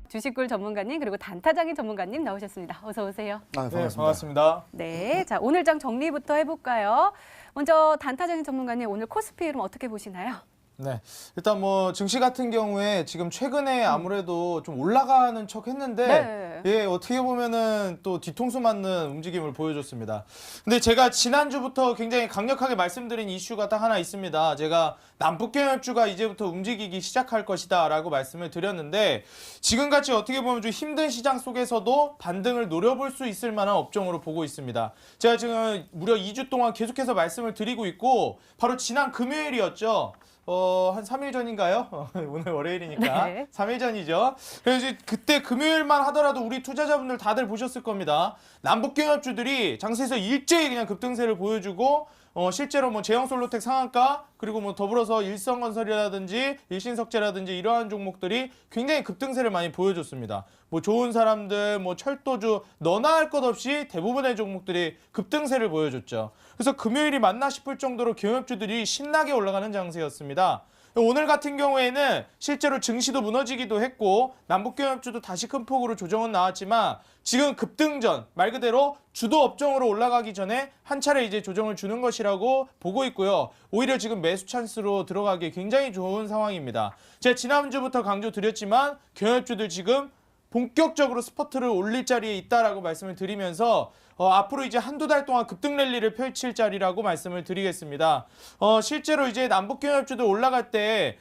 주식굴 전문가님 그리고 단타장인 전문가님 나오셨습니다. 어서 오세요. 반갑습니다. 네, 반갑습니다. 네, 자 오늘 장 정리부터 해볼까요? 먼저 단타장인 전문가님 오늘 코스피 흐름 어떻게 보시나요? 네, 일단 뭐 증시 같은 경우에 지금 최근에 아무래도 좀 올라가는 척 했는데 예, 어떻게 보면은 또 뒤통수 맞는 움직임을 보여줬습니다. 근데 제가 지난주부터 굉장히 강력하게 말씀드린 이슈가 딱 하나 있습니다. 제가 남북경협주가 이제부터 움직이기 시작할 것이다 라고 말씀을 드렸는데 지금같이 어떻게 보면 좀 힘든 시장 속에서도 반등을 노려볼 수 있을 만한 업종으로 보고 있습니다. 제가 지금 무려 2주 동안 계속해서 말씀을 드리고 있고 바로 지난 금요일이었죠. 한 3일 전인가요? 오늘 월요일이니까 네. 3일 전이죠. 그래서 이제 그때 금요일만 하더라도 우리 투자자분들 다들 보셨을 겁니다. 남북경협주들이 장세에서 일제히 그냥 급등세를 보여주고 실제로 뭐 제형솔로텍 상한가 그리고 뭐 더불어서 일성건설이라든지 일신석재라든지 이러한 종목들이 굉장히 급등세를 많이 보여줬습니다. 뭐 좋은 사람들, 뭐 철도주 너나 할 것 없이 대부분의 종목들이 급등세를 보여줬죠. 그래서 금요일이 맞나 싶을 정도로 경협주들이 신나게 올라가는 장세였습니다. 오늘 같은 경우에는 실제로 증시도 무너지기도 했고 남북경협주도 다시 큰 폭으로 조정은 나왔지만 지금 급등전 말 그대로 주도 업종으로 올라가기 전에 한 차례 이제 조정을 주는 것이라고 보고 있고요. 오히려 지금 매수 찬스로 들어가기 굉장히 좋은 상황입니다. 제가 지난주부터 강조드렸지만 경협주들 지금 본격적으로 스퍼트를 올릴 자리에 있다라고 말씀을 드리면서 앞으로 이제 한두 달 동안 급등 랠리를 펼칠 자리라고 말씀을 드리겠습니다. 실제로 이제 남북경협주들 올라갈 때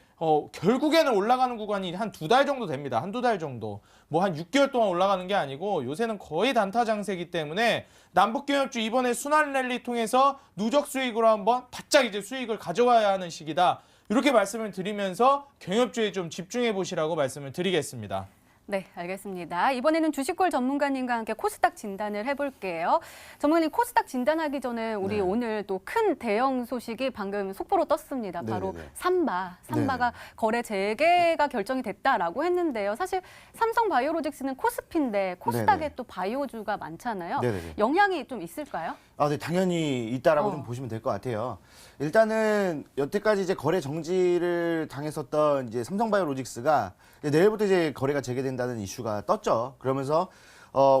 결국에는 올라가는 구간이 한 두 달 정도 됩니다. 한두 달 정도. 뭐 한 6개월 동안 올라가는 게 아니고 요새는 거의 단타 장세이기 때문에 남북경협주 이번에 순환 랠리 통해서 누적 수익으로 한번 바짝 이제 수익을 가져와야 하는 시기다. 이렇게 말씀을 드리면서 경협주에 좀 집중해 보시라고 말씀을 드리겠습니다. 네, 알겠습니다. 이번에는 주식골 전문가님과 함께 코스닥 진단을 해볼게요. 전문가님, 코스닥 진단하기 전에 우리 오늘 또 큰 대형 소식이 방금 속보로 떴습니다. 바로 삼바가 거래 재개가 결정이 됐다라고 했는데요. 사실 삼성바이오로직스는 코스피인데 코스닥에 또 바이오주가 많잖아요. 영향이 좀 있을까요? 네, 당연히 있다라고 좀 보시면 될 것 같아요. 일단은 여태까지 이제 거래 정지를 당했었던 이제 삼성바이오로직스가 내일부터 이제 거래가 재개된다는 이슈가 떴죠. 그러면서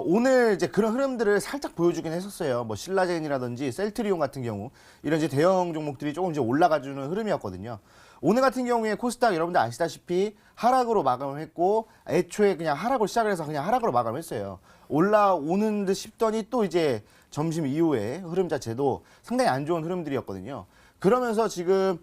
오늘 이제 그런 흐름들을 살짝 보여주긴 했었어요. 뭐 신라젠이라든지 셀트리온 같은 경우 이런 이제 대형 종목들이 조금 이제 올라가주는 흐름이었거든요. 오늘 같은 경우에 코스닥 여러분들 아시다시피 하락으로 마감을 했고 애초에 그냥 하락으로 시작을 해서 그냥 하락으로 마감을 했어요. 올라오는 듯 싶더니 또 이제 점심 이후에 흐름 자체도 상당히 안 좋은 흐름들이었거든요. 그러면서 지금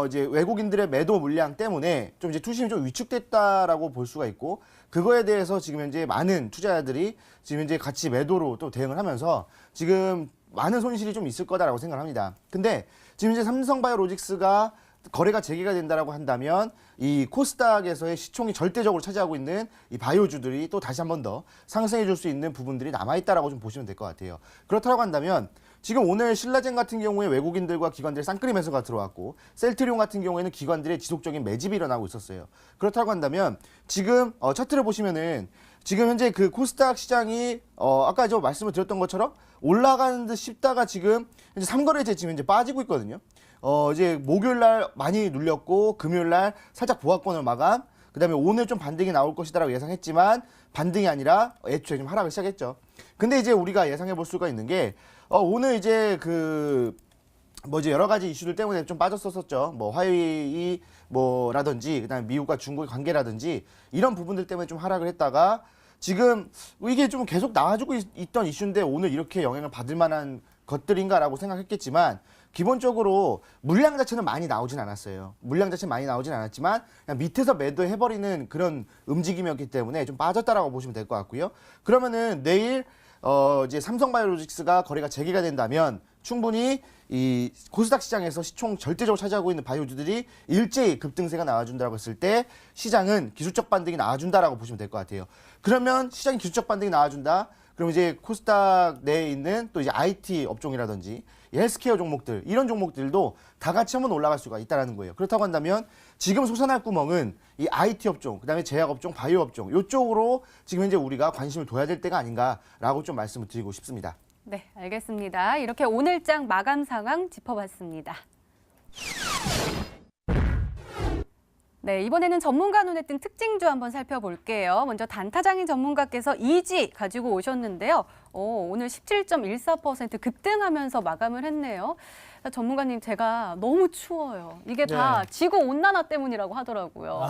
이제 외국인들의 매도 물량 때문에 좀 이제 투심이 좀 위축됐다라고 볼 수가 있고 그거에 대해서 지금 현재 많은 투자자들이 지금 현재 같이 매도로 또 대응을 하면서 지금 많은 손실이 좀 있을 거다라고 생각을 합니다. 근데 지금 이제 삼성바이오로직스가 거래가 재개가 된다라고 한다면 이 코스닥에서의 시총이 절대적으로 차지하고 있는 이 바이오주들이 또 다시 한 번 더 상승해 줄 수 있는 부분들이 남아있다라고 좀 보시면 될 것 같아요. 그렇다고 한다면 지금 오늘 신라젠 같은 경우에 외국인들과 기관들의 쌍끌이 매수가 들어왔고 셀트리온 같은 경우에는 기관들의 지속적인 매집이 일어나고 있었어요. 그렇다고 한다면 지금 차트를 보시면은 지금 현재 그 코스닥 시장이 아까 저 말씀을 드렸던 것처럼 올라가는 듯 싶다가 지금 현재 3거래제 지금 현재 빠지고 있거든요. 이제 목요일 날 많이 눌렸고 금요일 날 살짝 보합권을 마감. 그다음에 오늘 좀 반등이 나올 것이다라고 예상했지만 반등이 아니라 애초에 좀 하락을 시작했죠. 근데 이제 우리가 예상해 볼 수가 있는 게 오늘 이제 이제 여러 가지 이슈들 때문에 좀 빠졌었죠. 뭐 화웨이 뭐라든지 그다음에 미국과 중국의 관계라든지 이런 부분들 때문에 좀 하락을 했다가 지금 이게 좀 계속 나와주고 있던 이슈인데 오늘 이렇게 영향을 받을 만한 것들인가라고 생각했겠지만 기본적으로 물량 자체는 많이 나오진 않았어요. 물량 자체는 많이 나오진 않았지만 그냥 밑에서 매도해버리는 그런 움직임이었기 때문에 좀 빠졌다라고 보시면 될 것 같고요. 그러면은 내일 이제 삼성바이오로직스가 거래가 재개가 된다면 충분히 이 코스닥 시장에서 시총 절대적으로 차지하고 있는 바이오주들이 일제히 급등세가 나와준다고 했을 때 시장은 기술적 반등이 나와준다라고 보시면 될 것 같아요. 그러면 시장이 기술적 반등이 나와준다. 그럼 이제 코스닥 내에 있는 또 이제 IT 업종이라든지 헬스케어 종목들 이런 종목들도 다 같이 한번 올라갈 수가 있다라는 거예요. 그렇다고 한다면 지금 솟아날 구멍은 이 IT 업종, 그다음에 제약 업종, 바이오 업종 이쪽으로 지금 현재 우리가 관심을 둬야 될 때가 아닌가라고 좀 말씀을 드리고 싶습니다. 네, 알겠습니다. 이렇게 오늘장 마감 상황 짚어봤습니다. 네, 이번에는 전문가 눈에 띈 특징주 한번 살펴볼게요. 먼저 단타장인 전문가께서 이지 가지고 오셨는데요. 오늘 17.14% 급등하면서 마감을 했네요. 전문가님, 제가 너무 추워요. 이게 다 네. 지구 온난화 때문이라고 하더라고요.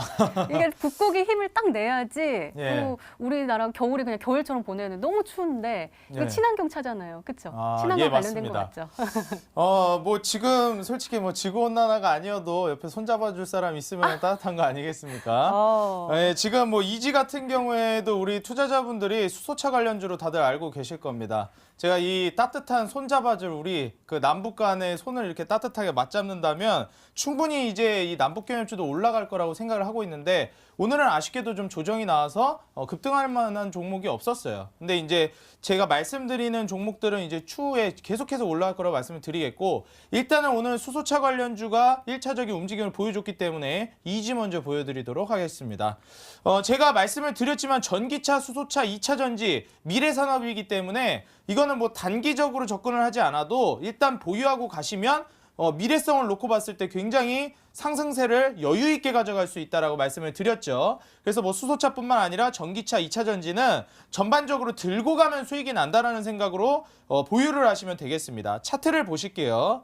이게 북극이 힘을 딱 내야지 예. 또 우리나라 겨울이 그냥 겨울처럼 보내는 너무 추운데 이거 예. 친환경 차잖아요. 그렇죠? 아, 친환경 예, 관련된 거 맞습니다. 맞죠? 뭐 지금 솔직히 뭐 지구온난화가 아니어도 옆에 손잡아줄 사람 있으면 따뜻한 거 아니겠습니까? 예, 지금 뭐 이지 같은 경우에도 우리 투자자분들이 수소차 관련주로 다들 알고 계실 겁니다. 제가 이 따뜻한 손잡아줄 우리 그 남북 간의 손을 이렇게 따뜻하게 맞잡는다면 충분히 이제 이 남북 경협주도 올라갈 거라고 생각을 하고 있는데 오늘은 아쉽게도 좀 조정이 나와서 급등할 만한 종목이 없었어요. 근데 이제 제가 말씀드리는 종목들은 이제 추후에 계속해서 올라갈 거라고 말씀을 드리겠고 일단은 오늘 수소차 관련주가 1차적인 움직임을 보여줬기 때문에 이지 먼저 보여드리도록 하겠습니다. 제가 말씀을 드렸지만 전기차, 수소차, 2차 전지, 미래 산업이기 때문에 이거는 뭐 단기적으로 접근을 하지 않아도 일단 보유하고 가시면 미래성을 놓고 봤을 때 굉장히 상승세를 여유 있게 가져갈 수 있다라고 말씀을 드렸죠. 그래서 뭐 수소차뿐만 아니라 전기차, 2차 전지는 전반적으로 들고 가면 수익이 난다라는 생각으로 보유를 하시면 되겠습니다. 차트를 보실게요.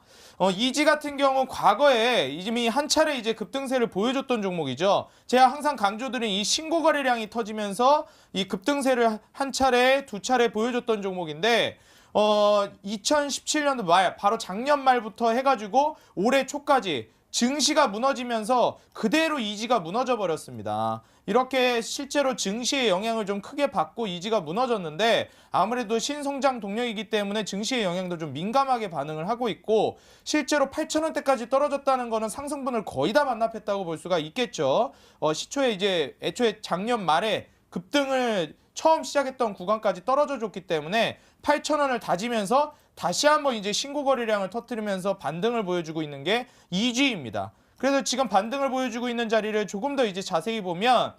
이지 같은 경우 과거에 이미 한 차례 이제 급등세를 보여줬던 종목이죠. 제가 항상 강조드린 이 신고 거래량이 터지면서 이 급등세를 한 차례, 두 차례 보여줬던 종목인데 2017년도 말, 바로 작년 말부터 해가지고 올해 초까지 증시가 무너지면서 그대로 이지가 무너져 버렸습니다. 이렇게 실제로 증시의 영향을 좀 크게 받고 이지가 무너졌는데 아무래도 신성장 동력이기 때문에 증시의 영향도 좀 민감하게 반응을 하고 있고 실제로 8,000원대까지 떨어졌다는 거는 상승분을 거의 다 반납했다고 볼 수가 있겠죠. 시초에 이제 애초에 작년 말에 급등을 처음 시작했던 구간까지 떨어져 줬기 때문에 8,000원을 다지면서 다시 한번 이제 신고 거래량을 터뜨리면서 반등을 보여주고 있는 게 이지입니다. 그래서 지금 반등을 보여주고 있는 자리를 조금 더 이제 자세히 보면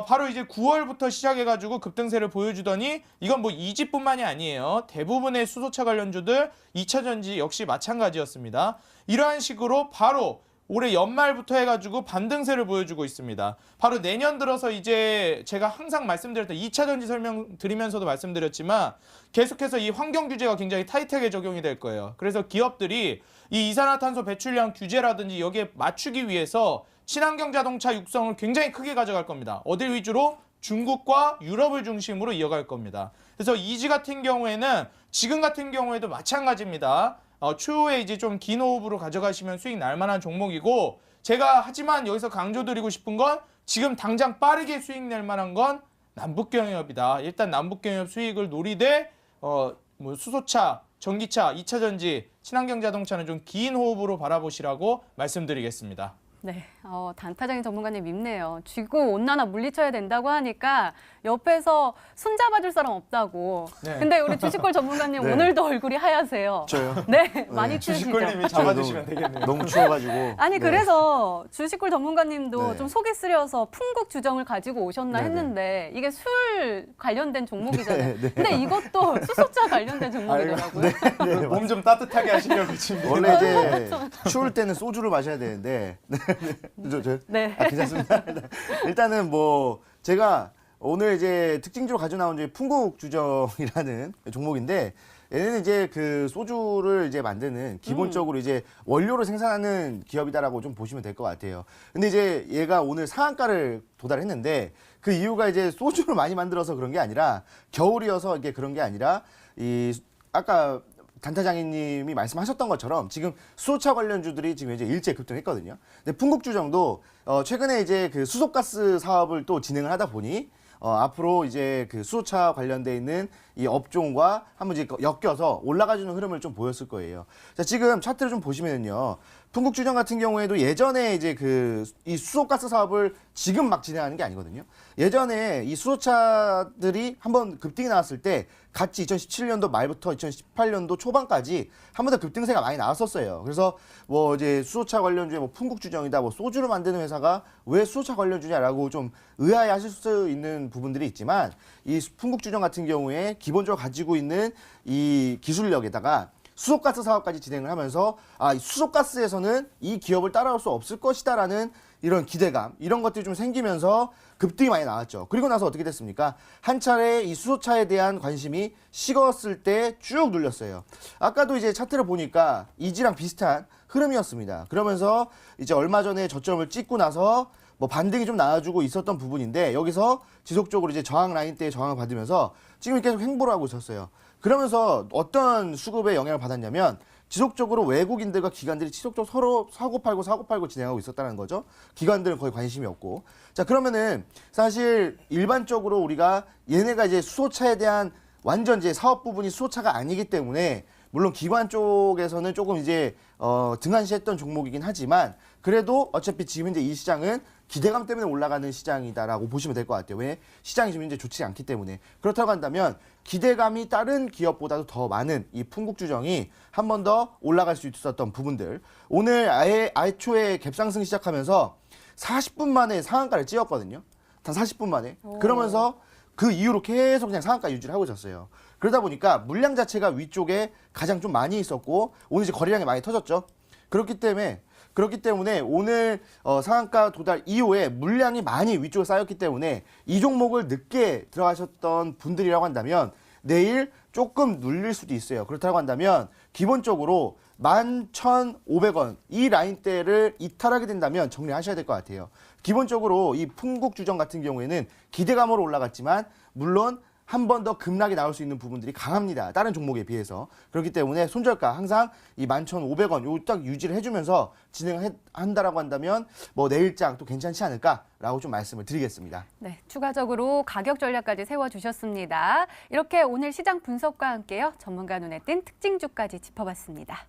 바로 이제 9월부터 시작해가지고 급등세를 보여주더니 이건 뭐 이지뿐만이 아니에요. 대부분의 수소차 관련주들 2차 전지 역시 마찬가지였습니다. 이러한 식으로 바로 올해 연말부터 해가지고 반등세를 보여주고 있습니다. 바로 내년 들어서 이제 제가 항상 말씀드렸던 2차 전지 설명 드리면서도 말씀드렸지만 계속해서 이 환경 규제가 굉장히 타이트하게 적용이 될 거예요. 그래서 기업들이 이 이산화탄소 배출량 규제라든지 여기에 맞추기 위해서 친환경 자동차 육성을 굉장히 크게 가져갈 겁니다. 어딜 위주로? 중국과 유럽을 중심으로 이어갈 겁니다. 그래서 이지 같은 경우에는 지금 같은 경우에도 마찬가지입니다. 추후에 이제 좀 긴 호흡으로 가져가시면 수익 날 만한 종목이고 제가 하지만 여기서 강조드리고 싶은 건 지금 당장 빠르게 수익 낼 만한 건 남북경협이다. 일단 남북경협 수익을 노리되 뭐 수소차, 전기차, 2차 전지, 친환경 자동차는 좀 긴 호흡으로 바라보시라고 말씀드리겠습니다. 네, 단타장인 전문가님 밉네요. 지구 온난화 물리쳐야 된다고 하니까 옆에서 손잡아줄 사람 없다고. 네. 근데 우리 주식골 전문가님 네. 오늘도 얼굴이 하얗세요. 저요? 네, 많이 추우시죠? 주식골님이 잡아주시면 되겠네요. 너무 추워가지고. 아니 네. 그래서 주식골 전문가님도 네. 좀 속이 쓰려서 풍국 주정을 가지고 오셨나 네네. 했는데 이게 술 관련된 종목이잖아요. 네. 근데 이것도 수소차 관련된 종목이더라고요. 네, 몸 좀 따뜻하게 하시려고 지금. 원래 이제 추울 때는 소주를 마셔야 되는데 네. 괜찮습니다. 일단은 뭐 제가 오늘 이제 특징주로 가져 나온 이제 풍국주정이라는 종목인데 얘는 이제 그 소주를 이제 만드는 기본적으로 이제 원료를 생산하는 기업이다라고 좀 보시면 될 것 같아요. 근데 이제 얘가 오늘 상한가를 도달했는데 그 이유가 이제 소주를 많이 만들어서 그런 게 아니라 겨울이어서 이게 그런 게 아니라 이 아까 단타장님이 말씀하셨던 것처럼 지금 수소차 관련주들이 지금 이제 일제 급등했거든요. 근데 풍국주정도 최근에 이제 그 수소가스 사업을 또 진행을 하다 보니 앞으로 이제 그 수소차 관련돼 있는 이 업종과 한번 이제 엮여서 올라가주는 흐름을 좀 보였을 거예요. 자, 지금 차트를 좀 보시면요. 풍국주정 같은 경우에도 예전에 이제 이 수소가스 사업을 지금 막 진행하는 게 아니거든요. 예전에 이 수소차들이 한번 급등이 나왔을 때 같이 2017년도 말부터 2018년도 초반까지 한 번 더 급등세가 많이 나왔었어요. 그래서 뭐 이제 수소차 관련주에 뭐 풍국주정이다, 뭐 소주를 만드는 회사가 왜 수소차 관련주냐라고 좀 의아해하실 수 있는 부분들이 있지만 이 풍국주정 같은 경우에 기본적으로 가지고 있는 이 기술력에다가 수소가스 사업까지 진행을 하면서 이 수소가스에서는 이 기업을 따라올 수 없을 것이다라는 이런 기대감, 이런 것들이 좀 생기면서 급등이 많이 나왔죠. 그리고 나서 어떻게 됐습니까? 한 차례 이 수소차에 대한 관심이 식었을 때 쭉 눌렸어요. 아까도 이제 차트를 보니까 이지랑 비슷한 흐름이었습니다. 그러면서 이제 얼마 전에 저점을 찍고 나서 뭐 반등이 좀 나와주고 있었던 부분인데 여기서 지속적으로 이제 저항 라인대에 저항을 받으면서 지금 계속 횡보를 하고 있었어요. 그러면서 어떤 수급에 영향을 받았냐면 지속적으로 외국인들과 기관들이 지속적으로 서로 사고팔고 진행하고 있었다는 거죠. 기관들은 거의 관심이 없고. 자, 그러면은 사실 일반적으로 우리가 얘네가 이제 수소차에 대한 완전 이제 사업 부분이 수소차가 아니기 때문에 물론 기관 쪽에서는 조금 이제 등한시했던 종목이긴 하지만 그래도 어차피 지금 이제 이 시장은 기대감 때문에 올라가는 시장이다라고 보시면 될 것 같아요. 왜? 시장이 지금 이제 좋지 않기 때문에. 그렇다고 한다면 기대감이 다른 기업보다도 더 많은 이 풍국주정이 한 번 더 올라갈 수 있었던 부분들. 오늘 애초에 갭상승 시작하면서 40분 만에 상한가를 찍었거든요. 단 40분 만에. 그러면서 그 이후로 계속 그냥 상한가 유지를 하고 있었어요. 그러다 보니까 물량 자체가 위쪽에 가장 좀 많이 있었고 오늘 이제 거래량이 많이 터졌죠. 그렇기 때문에 오늘 상한가 도달 이후에 물량이 많이 위쪽에 쌓였기 때문에 이 종목을 늦게 들어가셨던 분들이라고 한다면 내일 조금 눌릴 수도 있어요. 그렇다고 한다면 기본적으로 11,500원 이 라인대를 이탈하게 된다면 정리하셔야 될 것 같아요. 기본적으로 이 풍국주정 같은 경우에는 기대감으로 올라갔지만 물론 한 번 더 급락이 나올 수 있는 부분들이 강합니다. 다른 종목에 비해서. 그렇기 때문에 손절가 항상 이 11,500원 요 딱 유지를 해주면서 진행한다라고 한다면 뭐 내일장 또 괜찮지 않을까라고 좀 말씀을 드리겠습니다. 네, 추가적으로 가격 전략까지 세워주셨습니다. 이렇게 오늘 시장 분석과 함께요. 전문가 눈에 띈 특징주까지 짚어봤습니다.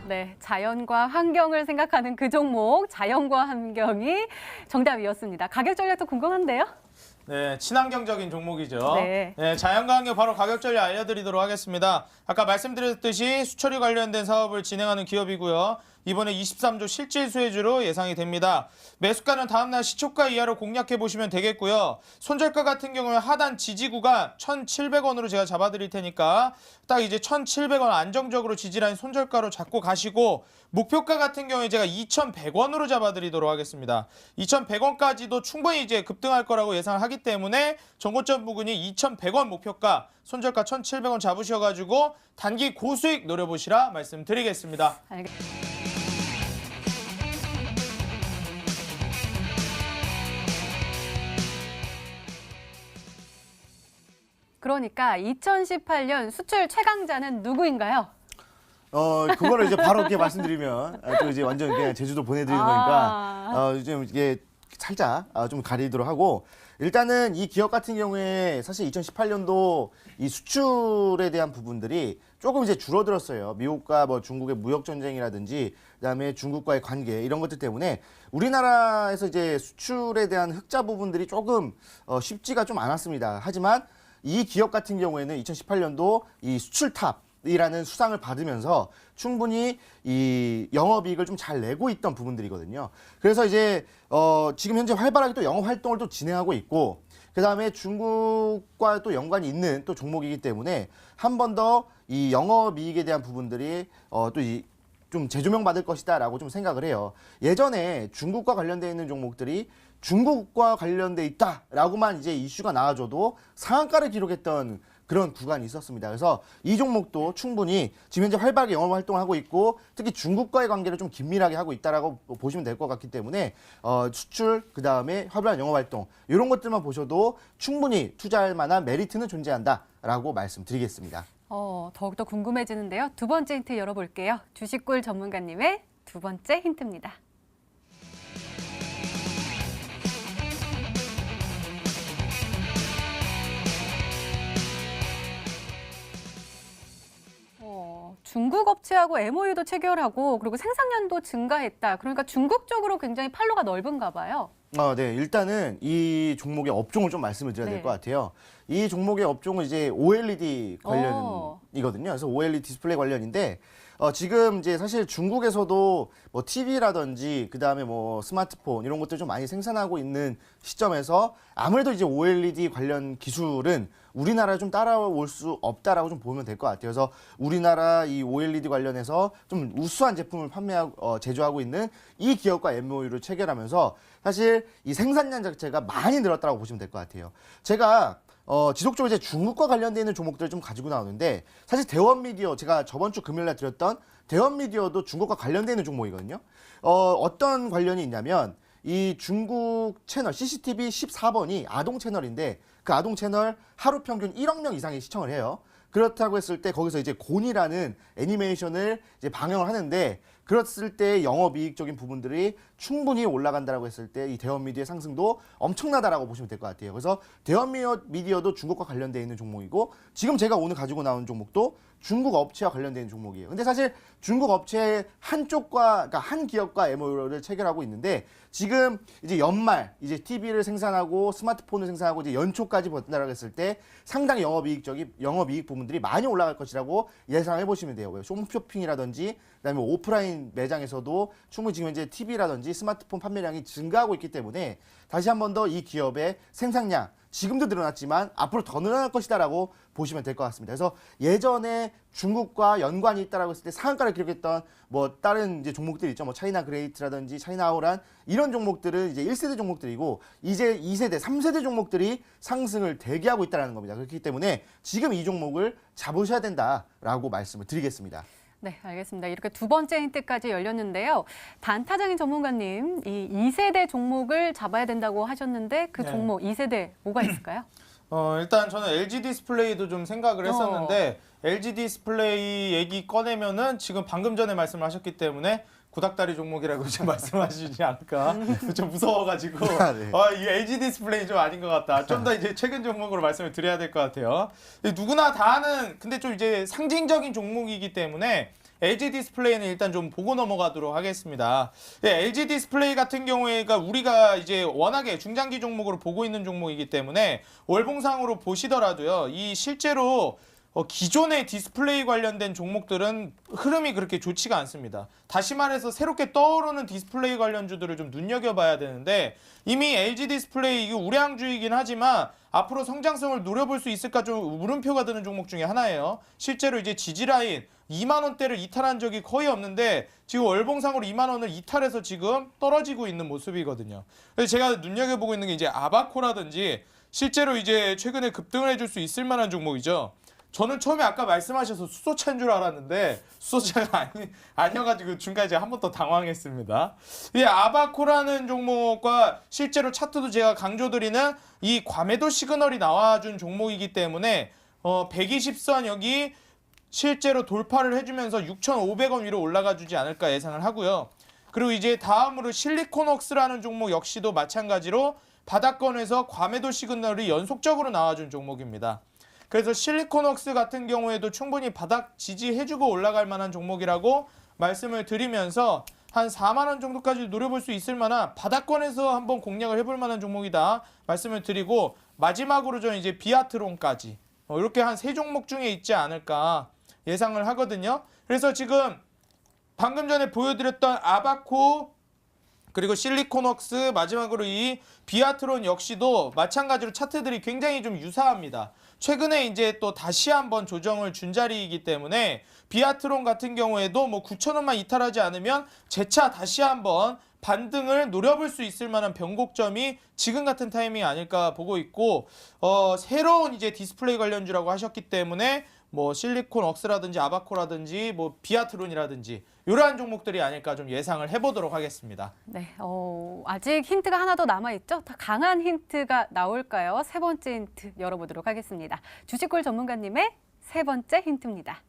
네, 자연과 환경을 생각하는 그 종목, 자연과 환경이 정답이었습니다. 가격 전략도 궁금한데요? 네, 친환경적인 종목이죠. 네. 네, 자연과 환경 바로 가격 전략 알려드리도록 하겠습니다. 아까 말씀드렸듯이 수처리 관련된 사업을 진행하는 기업이고요. 이번에 23조 실질 수혜주로 예상이 됩니다. 매수가는 다음날 시초가 이하로 공략해 보시면 되겠고요. 손절가 같은 경우에 하단 지지구가 1,700원으로 제가 잡아드릴 테니까 딱 이제 1,700원 안정적으로 지지라인 손절가로 잡고 가시고 목표가 같은 경우에 제가 2,100원으로 잡아드리도록 하겠습니다. 2,100원까지도 충분히 이제 급등할 거라고 예상을 하기 때문에 정고점 부근이 2,100원 목표가, 손절가 1,700원 잡으셔가지고 단기 고수익 노려보시라 말씀드리겠습니다. 알겠습니다. 그러니까 2018년 수출 최강자는 누구인가요? 그거를 이제 바로 이렇게 말씀드리면 또 이제 완전 그냥 제주도 보내드리는 거니까 좀 이게 살짝 좀 가리도록 하고 일단은 이 기업 같은 경우에 사실 2018년도 이 수출에 대한 부분들이 조금 이제 줄어들었어요. 미국과 뭐 중국의 무역 전쟁이라든지 그다음에 중국과의 관계 이런 것들 때문에 우리나라에서 이제 수출에 대한 흑자 부분들이 조금 쉽지가 좀 않았습니다. 하지만 이 기업 같은 경우에는 2018년도 이 수출탑 이라는 수상을 받으면서 충분히 이 영업이익을 좀 잘 내고 있던 부분들이거든요. 그래서 이제 지금 현재 활발하게 또 영업 활동을 또 진행하고 있고 그다음에 중국과 또 연관이 있는 또 종목이기 때문에 한 번 더 이 영업이익에 대한 부분들이 또 좀 재조명 받을 것이다라고 좀 생각을 해요. 예전에 중국과 관련되어 있는 종목들이 중국과 관련돼 있다라고만 이제 이슈가 나와줘도 상한가를 기록했던 그런 구간이 있었습니다. 그래서 이 종목도 충분히 지금 현재 활발하게 영업 활동을 하고 있고 특히 중국과의 관계를 좀 긴밀하게 하고 있다라고 보시면 될 것 같기 때문에 수출 그다음에 활발한 영업 활동 이런 것들만 보셔도 충분히 투자할 만한 메리트는 존재한다라고 말씀드리겠습니다. 더욱더 궁금해지는데요. 두 번째 힌트 열어볼게요. 주식꿀 전문가님의 두 번째 힌트입니다. 중국 업체하고 MOU도 체결하고 그리고 생산량도 증가했다. 그러니까 중국 쪽으로 굉장히 판로가 넓은가 봐요. 네. 일단은 이 종목의 업종을 좀 말씀을 드려야 될 네. 것 같아요. 이 종목의 업종은 이제 OLED 관련이거든요. 그래서 OLED 디스플레이 관련인데 지금 이제 사실 중국에서도 뭐 TV라든지 그다음에 뭐 스마트폰 이런 것들 좀 많이 생산하고 있는 시점에서 아무래도 이제 OLED 관련 기술은 우리나라에 좀 따라올 수 없다라고 좀 보면 될 것 같아요. 그래서 우리나라 이 OLED 관련해서 좀 우수한 제품을 판매하고 제조하고 있는 이 기업과 MOU를 체결하면서 사실 이 생산량 자체가 많이 늘었다고 보시면 될 것 같아요. 제가 지속적으로 이제 중국과 관련되어 있는 종목들을 좀 가지고 나오는데 사실 대원미디어 제가 저번 주 금요일 날 드렸던 대원미디어도 중국과 관련되어 있는 종목이거든요. 어떤 관련이 있냐면 이 중국 채널 CCTV 14번이 아동 채널인데 그 아동 채널 하루 평균 1억 명 이상이 시청을 해요. 그렇다고 했을 때 거기서 이제 곤이라는 애니메이션을 이제 방영을 하는데 그랬을 때 영업이익적인 부분들이 충분히 올라간다라고 했을 때 이 대원미디어의 상승도 엄청나다라고 보시면 될 것 같아요. 그래서 대원미디어도 중국과 관련되어 있는 종목이고 지금 제가 오늘 가지고 나온 종목도 중국 업체와 관련된 종목이에요. 근데 사실 중국 업체 그러니까 한 기업과 MOU를 체결하고 있는데 지금 이제 연말 이제 TV를 생산하고 스마트폰을 생산하고 이제 연초까지 버틴다라고 했을 때 상당히 영업이익 부분들이 많이 올라갈 것이라고 예상해 보시면 돼요. 홈쇼핑이라든지 그다음에 오프라인 매장에서도 충분히 지금 이제 TV라든지 스마트폰 판매량이 증가하고 있기 때문에 다시 한 번 더 이 기업의 생산량 지금도 늘어났지만 앞으로 더 늘어날 것이다라고 보시면 될 것 같습니다. 그래서 예전에 중국과 연관이 있다라고 했을 때 상한가를 기록했던 뭐 다른 이제 종목들이 있죠. 뭐 차이나 그레이트라든지 차이나 아우란 이런 종목들은 이제 1세대 종목들이고 이제 2세대, 3세대 종목들이 상승을 대기하고 있다는 겁니다. 그렇기 때문에 지금 이 종목을 잡으셔야 된다라고 말씀을 드리겠습니다. 네, 알겠습니다. 이렇게 두 번째 힌트까지 열렸는데요. 단타장인 전문가님, 이 2세대 종목을 잡아야 된다고 하셨는데 그 네. 종목 2세대 뭐가 있을까요? 일단 저는 LG 디스플레이도 좀 생각을 했었는데 LG 디스플레이 얘기 꺼내면은 지금 방금 전에 말씀을 하셨기 때문에 구닥다리 종목이라고 좀 말씀하시지 않을까 좀 무서워가지고 네. 이 LG 디스플레이 좀 아닌 것 같다. 좀 더 이제 최근 종목으로 말씀을 드려야 될 것 같아요. 누구나 다 아는 근데 좀 이제 상징적인 종목이기 때문에 LG 디스플레이는 일단 좀 보고 넘어가도록 하겠습니다. 네, LG 디스플레이 같은 경우에가 우리가 이제 워낙에 중장기 종목으로 보고 있는 종목이기 때문에 월봉상으로 보시더라도요. 이 실제로 기존의 디스플레이 관련된 종목들은 흐름이 그렇게 좋지가 않습니다. 다시 말해서 새롭게 떠오르는 디스플레이 관련주들을 좀 눈여겨봐야 되는데 이미 LG 디스플레이 이게 우량주이긴 하지만 앞으로 성장성을 노려볼 수 있을까 좀 물음표가 드는 종목 중에 하나예요. 실제로 이제 지지라인 2만 원대를 이탈한 적이 거의 없는데 지금 월봉상으로 2만 원을 이탈해서 지금 떨어지고 있는 모습이거든요. 그래서 제가 눈여겨보고 있는 게 이제 아바코라든지 실제로 이제 최근에 급등을 해줄 수 있을 만한 종목이죠. 저는 처음에 아까 말씀하셔서 수소차인 줄 알았는데 수소차가 아니어가지고 중간에 제가 한 번 더 당황했습니다. 이 아바코라는 종목과 실제로 차트도 제가 강조드리는 이 과매도 시그널이 나와준 종목이기 때문에 120선 여기 실제로 돌파를 해주면서 6,500원 위로 올라가주지 않을까 예상을 하고요. 그리고 이제 다음으로 실리콘웍스라는 종목 역시도 마찬가지로 바닥권에서 과매도 시그널이 연속적으로 나와준 종목입니다. 그래서 실리콘웍스 같은 경우에도 충분히 바닥 지지해주고 올라갈 만한 종목이라고 말씀을 드리면서 한 4만 원 정도까지 노려볼 수 있을 만한 바닥권에서 한번 공략을 해볼 만한 종목이다 말씀을 드리고 마지막으로 저는 이제 비아트론까지 이렇게 한 3종목 중에 있지 않을까 예상을 하거든요. 그래서 지금 방금 전에 보여드렸던 아바코 그리고 실리콘웍스 마지막으로 이 비아트론 역시도 마찬가지로 차트들이 굉장히 좀 유사합니다. 최근에 이제 또 다시 한번 조정을 준 자리이기 때문에 비아트론 같은 경우에도 뭐 9,000원만 이탈하지 않으면 재차 다시 한번 반등을 노려볼 수 있을 만한 변곡점이 지금 같은 타이밍이 아닐까 보고 있고 새로운 이제 디스플레이 관련주라고 하셨기 때문에 뭐 실리콘 웍스라든지 아바코라든지 뭐 비아트론이라든지 이러한 종목들이 아닐까 좀 예상을 해보도록 하겠습니다. 네, 아직 힌트가 하나 더 남아있죠? 더 강한 힌트가 나올까요? 세 번째 힌트 열어보도록 하겠습니다. 주식골 전문가님의 세 번째 힌트입니다.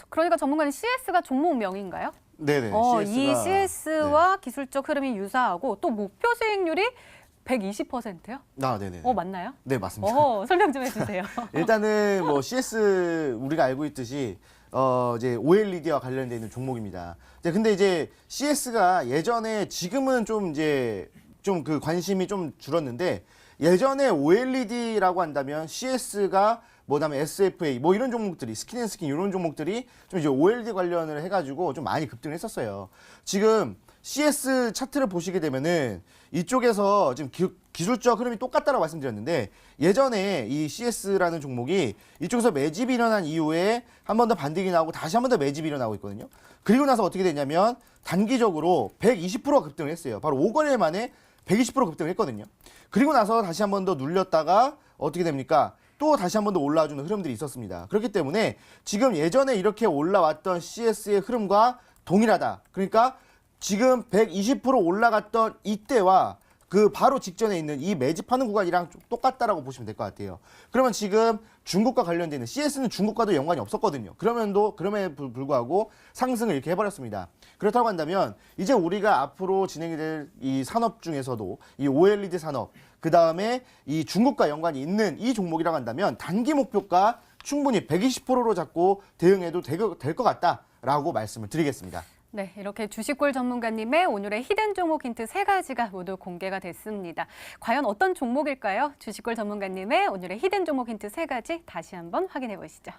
그러니까 전문가님 CS가 종목명인가요? 네네. 이 CS와 기술적 흐름이 유사하고 또 목표 수익률이 120%요? 네네. 맞나요? 네, 맞습니다. 설명 좀 해주세요. 일단은 뭐 CS 우리가 알고 있듯이 이제 OLED와 관련돼 있는 종목입니다. 근데 이제 CS가 예전에 지금은 좀 이제 좀 그 관심이 좀 줄었는데 예전에 OLED라고 한다면 CS가 뭐 다음에 SFA 뭐 이런 종목들이 스킨앤스킨 이런 종목들이 좀 이제 OLED 관련을 해가지고 좀 많이 급등을 했었어요. 지금 CS 차트를 보시게 되면은 이쪽에서 지금 기술적 흐름이 똑같다라고 말씀드렸는데 예전에 이 CS라는 종목이 이쪽에서 매집이 일어난 이후에 한 번 더 반등이 나오고 다시 한 번 더 매집이 일어나고 있거든요. 그리고 나서 어떻게 됐냐면 단기적으로 120%가 급등을 했어요. 바로 5거래일 만에 120% 급등을 했거든요. 그리고 나서 다시 한 번 더 눌렸다가 어떻게 됩니까? 또 다시 한 번 더 올라와주는 흐름들이 있었습니다. 그렇기 때문에 지금 예전에 이렇게 올라왔던 CS의 흐름과 동일하다. 그러니까 지금 120% 올라갔던 이때와 그 바로 직전에 있는 이 매집하는 구간이랑 똑같다라고 보시면 될 것 같아요. 그러면 지금 중국과 관련되는 CS는 중국과도 연관이 없었거든요. 그럼에도 불구하고 상승을 이렇게 해버렸습니다. 그렇다고 한다면 이제 우리가 앞으로 진행이 될 이 산업 중에서도 이 OLED 산업 그 다음에 이 중국과 연관이 있는 이 종목이라고 한다면 단기 목표가 충분히 120%로 잡고 대응해도 될 것 같다라고 말씀을 드리겠습니다. 네, 이렇게 주식골 전문가님의 오늘의 히든 종목 힌트 3가지가 모두 공개가 됐습니다. 과연 어떤 종목일까요? 주식골 전문가님의 오늘의 히든 종목 힌트 3가지 다시 한번 확인해 보시죠.